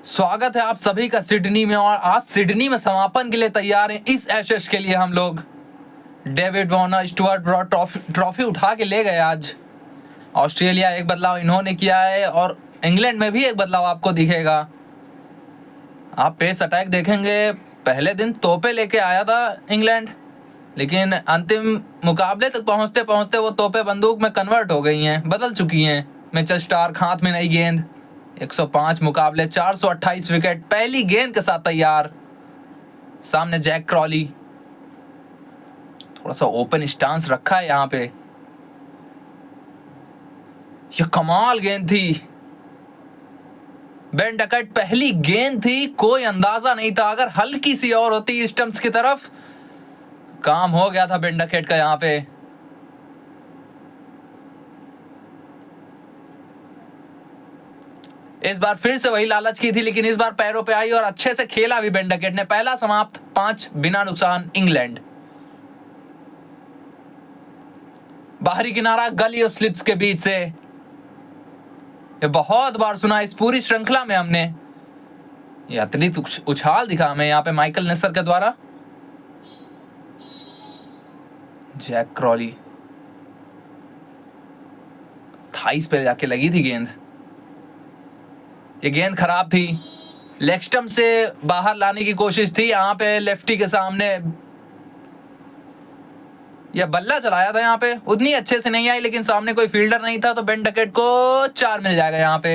स्वागत है आप सभी का सिडनी में। और आज सिडनी में समापन के लिए तैयार हैं इस एशेज के लिए हम लोग। David Warner, Stuart Broad trophy उठा के ले गए आज। ऑस्ट्रेलिया एक बदलाव इन्होंने किया है और इंग्लैंड में भी एक बदलाव आपको दिखेगा। आप पेस अटैक देखेंगे, पहले दिन तोपे लेके आया था इंग्लैंड, लेकिन अंतिम मुकाबले तक पहुंचते पहुंचते वो तोपे बंदूक में कन्वर्ट हो गई हैं, बदल चुकी हैं। मिचेल स्टार्क हाथ में नई गेंद, 105 मुकाबले 428 विकेट, पहली गेंद के साथ तैयार। सामने जैक क्रॉली, थोड़ा सा ओपन स्टांस रखा है यहाँ पे। यह कमाल गेंद थी, बेन डकैट पहली गेंद थी, कोई अंदाजा नहीं था। अगर हल्की सी और होती स्टंप्स की तरफ, काम हो गया था बेन डकैट का यहाँ पे। इस बार फिर से वही लालच की थी, लेकिन इस बार पैरों पे आई और अच्छे से खेला भी बेन डकैट ने। पहला समाप्त 5 बिना नुकसान इंग्लैंड। बाहरी किनारा गली और स्लिप्स के बीच से, ये बहुत बार सुना इस पूरी श्रृंखला में हमने। ये अतिरिक्त उछाल दिखा हमें यहाँ पे माइकल नेसर के द्वारा। जैक क्रॉली, थाइस पे जाके लगी थी गेंद। ये गेंद खराब थी, लेग स्टंप से बाहर लाने की कोशिश थी यहाँ पे लेफ्टी के सामने। यह बल्ला चलाया था यहाँ पे, उतनी अच्छे से नहीं आई, लेकिन सामने कोई फील्डर नहीं था तो बेन डकैट को 4 मिल जाएगा यहाँ पे।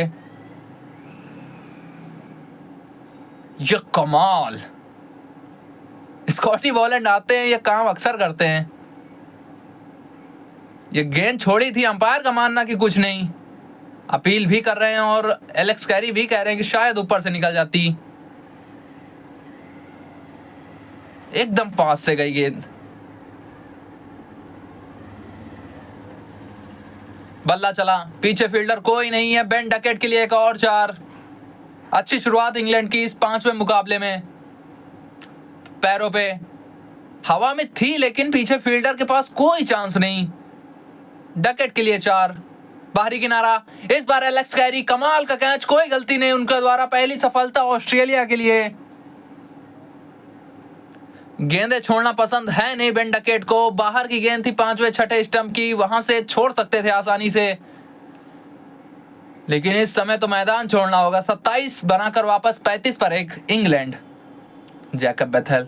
ये कमाल, स्कॉटी बॉलैंड आते हैं, ये काम अक्सर करते हैं। ये गेंद छोड़ी थी, अंपायर का मानना कि कुछ नहीं, अपील भी कर रहे हैं और एलेक्स कैरी भी कह रहे हैं कि शायद ऊपर से निकल जाती। एकदम पास से गई गेंद, बल्ला चला, पीछे फील्डर कोई नहीं है। बेन डकैट के लिए एक और 4। अच्छी शुरुआत इंग्लैंड की इस 5वें मुकाबले में। पैरों पे हवा में थी, लेकिन पीछे फील्डर के पास कोई चांस नहीं। डकैट के लिए 4। बाहरी किनारा, इस बार एलेक्स कैरी, कमाल का कैच, कोई गलती नहीं उनके द्वारा। पहली सफलता ऑस्ट्रेलिया के लिए। गेंदें छोड़ना पसंद है नहीं बेन डकैट को। बाहर की गेंद थी 5वें 6ठे स्टंप की, वहां से छोड़ सकते थे आसानी से, लेकिन इस समय तो मैदान छोड़ना होगा। 27 बनाकर वापस 35 पर 1 इंग्लैंड। जैकब बेथेल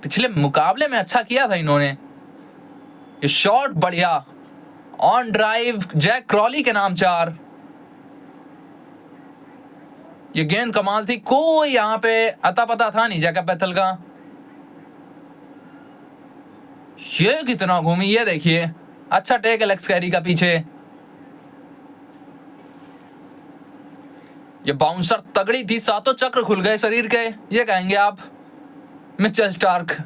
पिछले मुकाबले में अच्छा किया था इन्होंने। ये शॉट बढ़िया, ऑन ड्राइव, जैक क्रॉली के नाम 4। ये गेंद कमाल थी, कोई यहां पे अता पता था नहीं जैकब बेथेल का। ये कितना घूमी, ये देखिए, अच्छा टेक एलेक्स कैरी का पीछे। ये बाउंसर तगड़ी थी, सातों चक्र खुल गए शरीर के, ये कहेंगे आप। मिचेल स्टार्क,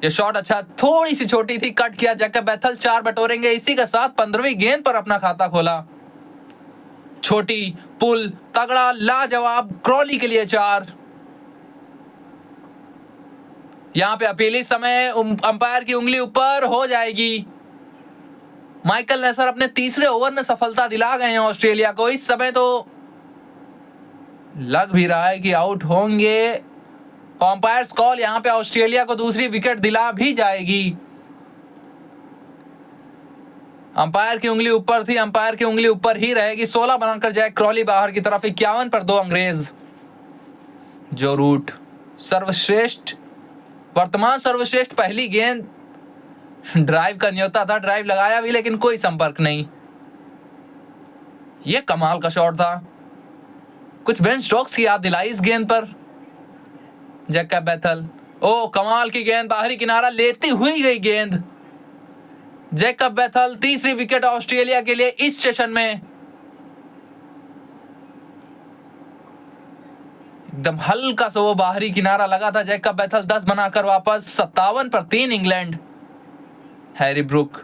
ये शॉट अच्छा, थोड़ी सी छोटी थी, कट किया जैकब बेथेल। 4 बटोरेंगे, इसी के साथ 15वीं गेंद पर अपना खाता खोला। छोटी पुल, तगड़ा, लाजवाब, क्रॉली के लिए 4। यहां पे अपीली समय अंपायर की उंगली ऊपर हो जाएगी। माइकल नेसर अपने तीसरे ओवर में सफलता दिला गए हैं ऑस्ट्रेलिया को। इस समय तो लग भी रहा है कि आउट होंगे। अंपायर्स कॉल यहां पे ऑस्ट्रेलिया को दूसरी विकेट दिला भी जाएगी। अंपायर की उंगली ऊपर थी, अंपायर की उंगली ऊपर ही रहेगी। 16 बनाकर जैक क्रॉली बाहर की तरफ, 51 पर 2 अंग्रेज। जो रूट सर्वश्रेष्ठ, वर्तमान सर्वश्रेष्ठ, पहली गेंद ड्राइव का न्योता था, ड्राइव लगाया भी, लेकिन कोई संपर्क नहीं। यह कमाल का शॉट था, कुछ बेन स्टोक्स की याद दिलाई इस गेंद पर। जैकब बेथेल, ओ कमाल की गेंद, बाहरी किनारा लेती हुई गई गेंद। जैकब बेथेल, तीसरी विकेट ऑस्ट्रेलिया के लिए इस सेशन में। एकदम हल्का सा वो बाहरी किनारा लगा था। जैकब बेथेल 10 बनाकर वापस, 57 पर 3 इंग्लैंड। हैरी ब्रूक,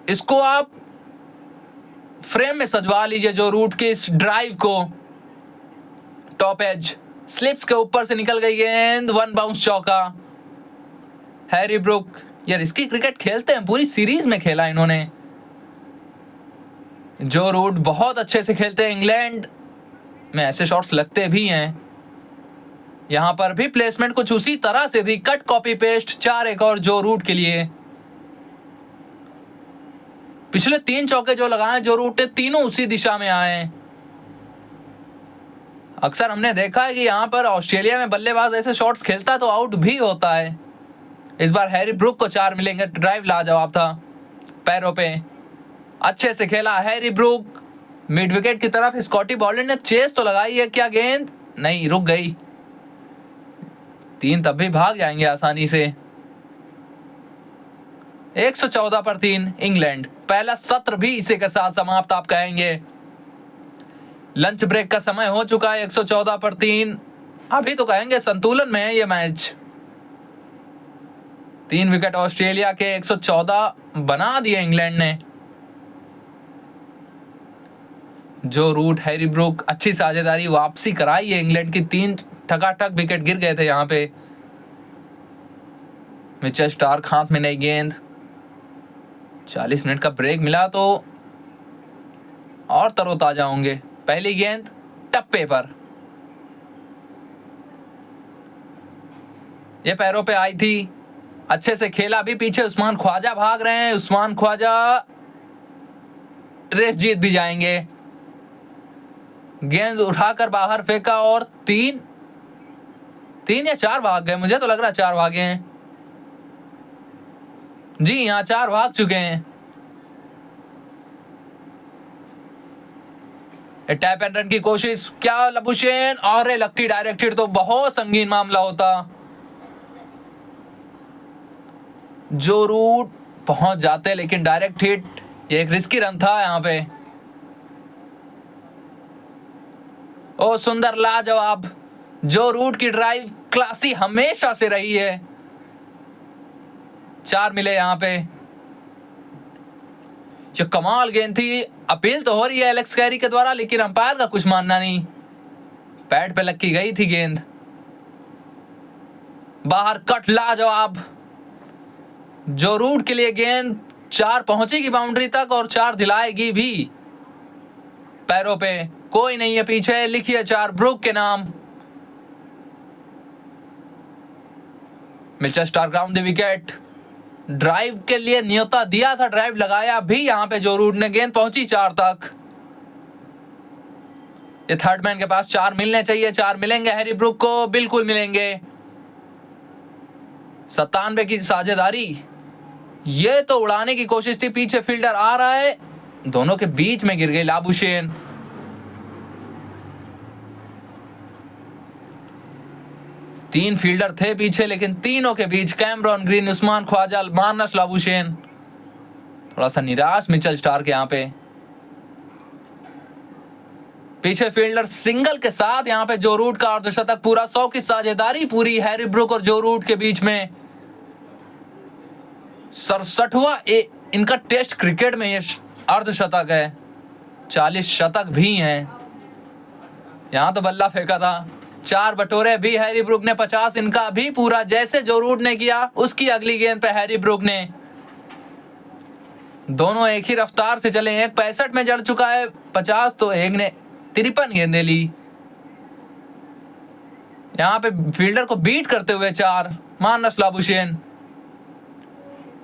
इसको आप फ्रेम में सजवा लीजिए, जो रूट के इस ड्राइव को। टॉप एज, स्लिप्स के ऊपर से निकल गई गेंद, 1 बाउंस चौका। हैरी ब्रूक, यार इसकी क्रिकेट खेलते हैं, पूरी सीरीज में खेला इन्होंने। जो रूट बहुत अच्छे से खेलते हैं, इंग्लैंड में ऐसे शॉट्स लगते भी हैं। यहां पर भी प्लेसमेंट कुछ उसी तरह से थी, कट कॉपी पेस्ट, 4 एक और जो रूट के लिए। पिछले 3 चौके जो लगाए जो रूट ने, तीनों उसी दिशा में आए हैं। अक्सर हमने देखा है कि यहां पर ऑस्ट्रेलिया में बल्लेबाज ऐसे शॉट्स खेलता तो आउट भी होता है। इस बार हैरी ब्रूक को 4 मिलेंगे, ड्राइव लाजवाब था, पैरों पे अच्छे से खेला हैरी ब्रूक। मिड विकेट की तरफ स्कॉटी बॉलर ने चेस तो लगाई है, क्या गेंद नहीं, रुक गई। 3 तब भी भाग जाएंगे आसानी से। 114 पर 3 इंग्लैंड। पहला सत्र भी इसी के साथ समाप्त आप कहेंगे। लंच ब्रेक का समय हो चुका है। 114 पर 3, अभी तो कहेंगे संतुलन में है ये मैच। 3 विकेट ऑस्ट्रेलिया के, 114 बना दिए इंग्लैंड ने। जो रूट, हैरी ब्रूक, अच्छी साझेदारी, वापसी कराई है इंग्लैंड की। 3 ठकाठक विकेट गिर गए थे यहां पे। मिचेल स्टार्क हाथ में नई गेंद। 40 मिनट का ब्रेक मिला तो और तरोताजा होंगे। पहली गेंद टप्पे पर, ये पैरों पे आई थी, अच्छे से खेला। अभी पीछे उस्मान ख्वाजा भाग रहे हैं। उस्मान ख्वाजा रेस जीत भी जाएंगे। गेंद उठाकर बाहर फेंका और 3 या 4 भाग गए, मुझे तो लग रहा 4 भागे हैं। जी यहां 4 भाग चुके हैं। टैप एंड रन की कोशिश, क्या लबुशेन, और लगती डायरेक्ट हिट तो बहुत संगीन मामला होता। जो रूट पहुंच जाते लेकिन डायरेक्ट हिट, ये एक रिस्की रन था यहां पे। ओ सुंदर, लाजवाब। जो रूट की ड्राइव क्लासी हमेशा से रही है। 4 मिले यहां पे। जो कमाल गेंद थी, अपील तो हो रही है एलेक्स कैरी के द्वारा, लेकिन अंपायर का कुछ मानना नहीं। पैड पे लग गई थी गेंद, बाहर कट, लाजवाब। जो रूट के लिए गेंद 4 पहुंचेगी बाउंड्री तक और 4 दिलाएगी भी। पैरों पे कोई नहीं है पीछे, लिखिए 4 ब्रूक के नाम। Mitchell Starc ground the wicket. Drive के लिए न्योता दिया था, ड्राइव लगाया भी यहां पे। जो रूट ने गेंद पहुंची 4 तक। ये थर्ड मैन के पास 4 मिलने चाहिए। 4 मिलेंगे हैरी ब्रूक को, बिल्कुल मिलेंगे। 97 की साझेदारी, ये तो उड़ाने की कोशिश थी, पीछे फील्डर आ रहा है, दोनों के बीच में गिर गई लाबुशेन। तीन फील्डर थे पीछे, लेकिन तीनों के बीच Cameron Green, Usman Khawaja, Marnus Labuschagne. थोड़ा सा निराश मिचेल स्टार्क यहां पे। पीछे फील्डर सिंगल के साथ यहां पे जो रूट का अर्धशतक पूरा। 100 की साझेदारी पूरी हैरी ब्रूक और जो रूट के बीच में। 67वां इनका टेस्ट क्रिकेट में ये अर्धशतक है। 40 शतक भी हैं। यहां तो बल्ला फेंका था। 4 बटोरे भी हैरी ब्रूक ने, 50 इनका भी पूरा। जैसे जो रूट ने किया उसकी अगली गेंद पे हैरी ब्रूक ने। दोनों एक ही रफ्तार से चले। एक 65 में जड़ चुका है 50, तो एक ने 53 गेंदें ली। यहां पे फील्डर को बीट करते हुए 4 मानस लाबुशेन।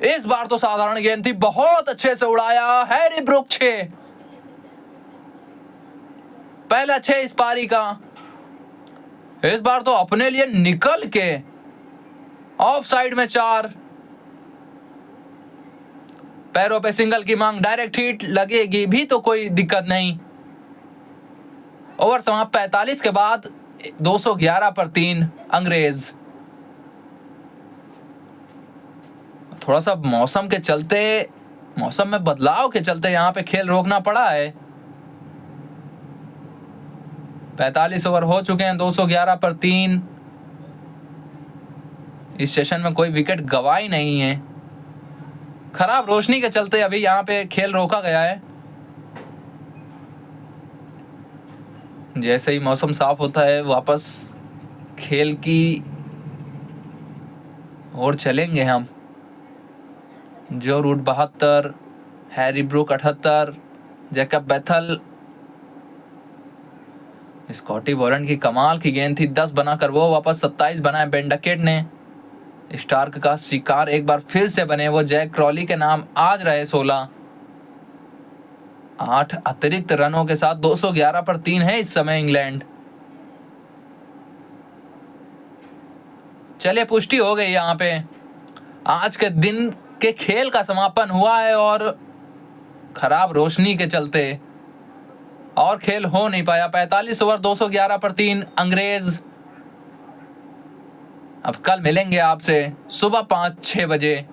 इस बार तो साधारण गेंद थी, बहुत अच्छे से उड़ाया हैरी ब्रूक। 6, पहला 6 इस पारी का। इस बार तो अपने लिए निकल के ऑफ साइड में 4। पैरों पे सिंगल की मांग, डायरेक्ट हिट लगेगी भी तो कोई दिक्कत नहीं। ओवर समाप्त 45 के बाद 211 पर 3 अंग्रेज। थोड़ा सा मौसम के चलते, मौसम में बदलाव के चलते यहां पे खेल रोकना पड़ा है। 45 ओवर हो चुके हैं, 211 पर 3। इस सेशन में कोई विकेट गवाई नहीं है। खराब रोशनी के चलते अभी यहां पे खेल रोका गया है। जैसे ही मौसम साफ होता है वापस खेल की ओर चलेंगे हम। Joe Root 72, Harry Brook 78, Jacob Bethell, Scotty Boland की कमाल की गेंद थी, 10 बनाकर वो वापस 27 बनाए बेन डकेट ने। स्टार्क का शिकार एक बार फिर से बने वो जैक क्रॉली के नाम आज रहे 16। 8 अतिरिक्त रनों के साथ 211 पर 3 है इस समय इंग्लैंड। चलिए पुष्टि हो गई यहाँ पे, आज के दिन के खेल का समापन हुआ है और खराब रोशनी के चलते और खेल हो नहीं पाया। 45 ओवर 211 पर 3 अंग्रेज। अब कल मिलेंगे आपसे सुबह 5-6 बजे।